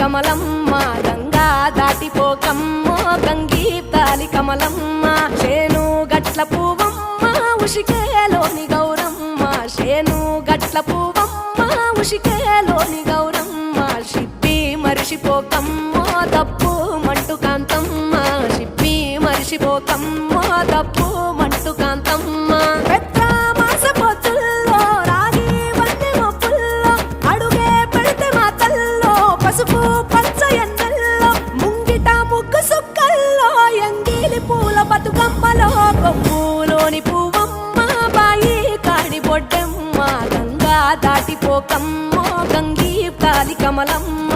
కమలమ్మ గంగా దాటిపోకమ్మో గంగీ తాలి కమలమ్మ శేను గట్ల పువ్వమ్మ ఉషికేలోని గౌరమ్మ శేను గట్ల పువ్వమ్మ ఉషికేలోని గౌరమ్మ షిప్పి మరిషిపోకమ్మో తప్పు మంటు కాంతమ్మ షిప్పి మరిషిపోకమ్మో తప్పు మంటు కాంతమ్మ పసుపు పచ్చ ఎన్నెల్లో ముంగిట ముగ్గు సుక్కల్లో ఎంగిలి పూల బతుకమ్మలో కొమ్ములోని పువ్వమ్మ బాయి కాడి బొడ్డమ్మ గంగా దాటిపోకమ్మో గంగీ తాలి కమలమ్మ